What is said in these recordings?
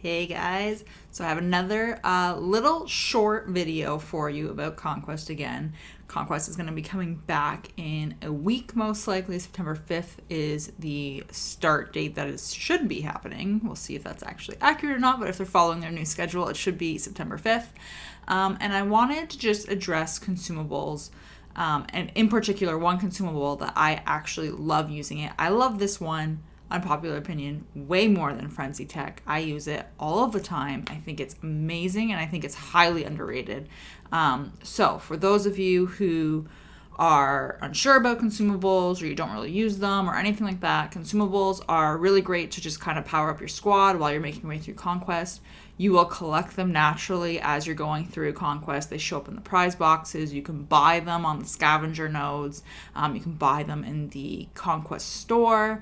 Hey guys, so I have another little short video for you about Conquest again. Conquest is going to be coming back in a week, most likely. September 5th is the start date that it should be happening. We'll see if that's actually accurate or not, but if they're following their new schedule, it should be September 5th. And I wanted to just address consumables, and in particular, one consumable that I actually love using it. I love this one. Unpopular opinion, way more than Frenzy Tech. I use it all of the time. I think it's amazing and I think it's highly underrated. So for those of you who are unsure about consumables or you don't really use them or anything like that, consumables are really great to just kind of power up your squad while you're making your way through Conquest. You will collect them naturally as you're going through Conquest. They show up in the prize boxes. You can buy them on the scavenger nodes. You can buy them in the Conquest store.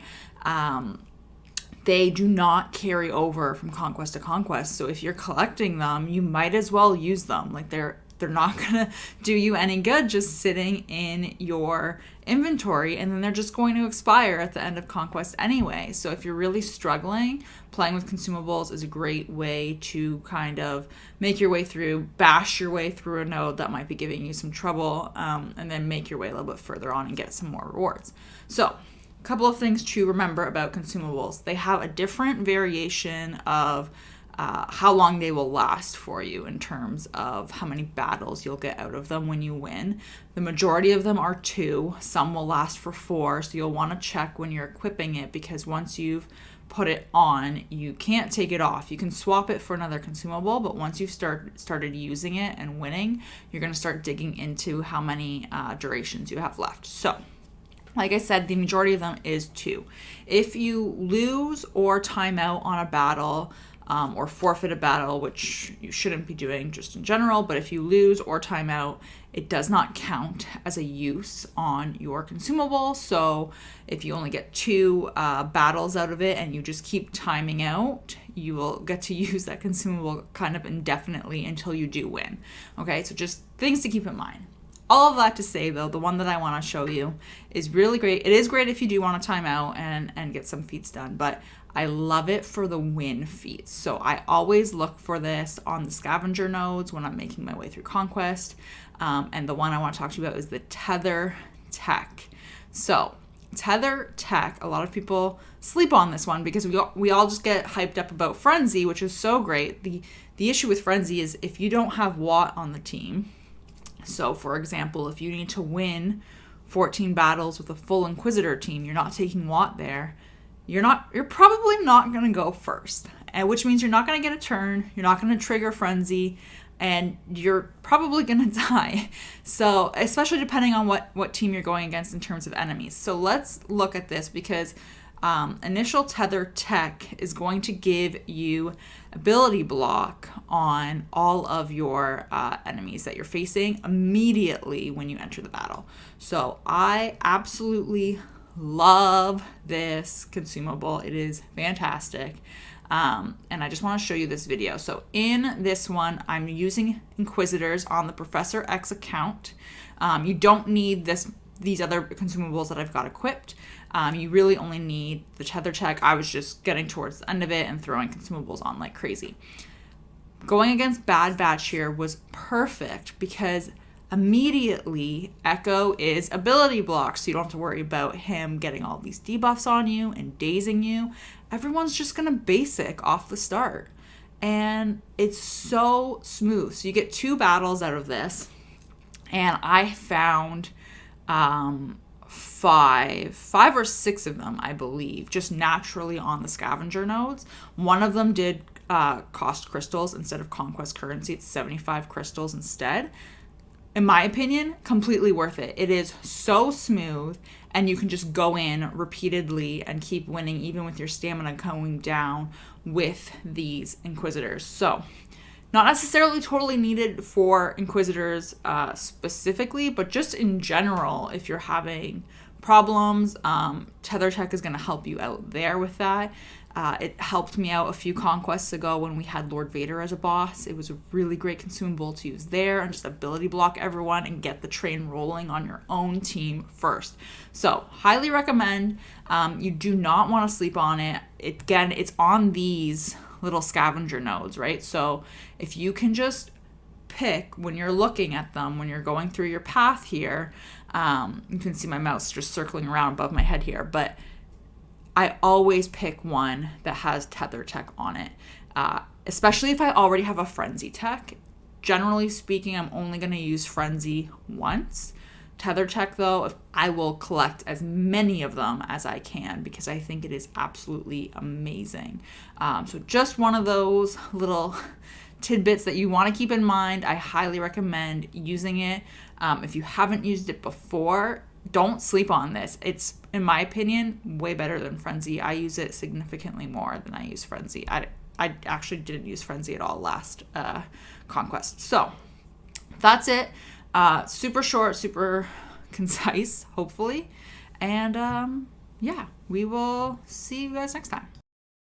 They do not carry over from Conquest to Conquest. So if you're collecting them, you might as well use them. Like they're not gonna do you any good just sitting in your inventory, and then they're just going to expire at the end of Conquest anyway. So if you're really struggling, playing with consumables is a great way to kind of make your way through, bash your way through a node that might be giving you some trouble, and then make your way a little bit further on and get some more rewards. So a couple of things to remember about consumables. They have a different variation of how long they will last for you in terms of how many battles you'll get out of them when you win. The majority of them are 2. Some will last for 4, so you'll want to check when you're equipping it, because once you've put it on, you can't take it off. You can swap it for another consumable, but once you've started using it and winning, you're going to start digging into how many durations you have left. So like I said, the majority of them is 2. If you lose or time out on a battle, or forfeit a battle, which you shouldn't be doing just in general, but if you lose or time out, it does not count as a use on your consumable. So if you only get 2 battles out of it and you just keep timing out, you will get to use that consumable kind of indefinitely until you do win. Okay, so just things to keep in mind. All of that to say, though, the one that I want to show you is really great. It is great if you do want to time out and get some feats done, but I love it for the win feats. So I always look for this on the scavenger nodes when I'm making my way through Conquest. And the one I want to talk to you about is the Tether Tech. So Tether Tech, a lot of people sleep on this one because we all just get hyped up about Frenzy, which is so great. The issue with Frenzy is if you don't have Watt on the team. So, for example, if you need to win 14 battles with a full Inquisitor team, you're not taking Watt there, you're probably not going to go first, which means you're not going to get a turn, you're not going to trigger Frenzy, and you're probably going to die. So, especially depending on what team you're going against in terms of enemies. So, let's look at this because initial Tether Tech is going to give you ability block on all of your enemies that you're facing immediately when you enter the battle. So I absolutely love this consumable. It is fantastic. And I just want to show you this video. So in this one, I'm using Inquisitors on the Professor X account. You don't need these other consumables that I've got equipped. You really only need the Tether Tech. I was just getting towards the end of it and throwing consumables on like crazy. Going against Bad Batch here was perfect because immediately Echo is ability blocked, so you don't have to worry about him getting all these debuffs on you and dazing you. Everyone's just gonna basic off the start. And it's so smooth. So you get 2 battles out of this. And I found 5 or 6 of them, I believe, just naturally on the scavenger nodes. One of them did cost crystals instead of Conquest currency. It's 75 crystals instead. In my opinion, completely worth it. It is so smooth, and you can just go in repeatedly and keep winning, even with your stamina going down with these Inquisitors. So not necessarily totally needed for Inquisitors specifically, but just in general, if you're having problems, Tether Tech is going to help you out there with that. It helped me out a few conquests ago when we had Lord Vader as a boss. It was a really great consumable to use there and just ability block everyone and get the train rolling on your own team first. So highly recommend. You do not want to sleep on it. It's on these little scavenger nodes, right? So if you can just pick when you're looking at them, when you're going through your path here, you can see my mouse just circling around above my head here, but I always pick one that has tether tech on it, especially if I already have a frenzy tech. Generally speaking, I'm only going to use frenzy once. Tether tech, though, I will collect as many of them as I can because I think it is absolutely amazing. So just one of those little tidbits that you want to keep in mind. I highly recommend using it. If you haven't used it before, don't sleep on this. It's, in my opinion, way better than frenzy. I use it significantly more than I use frenzy. I actually didn't use frenzy at all last Conquest. So that's it. Super short, super concise, hopefully. And yeah, we will see you guys next time.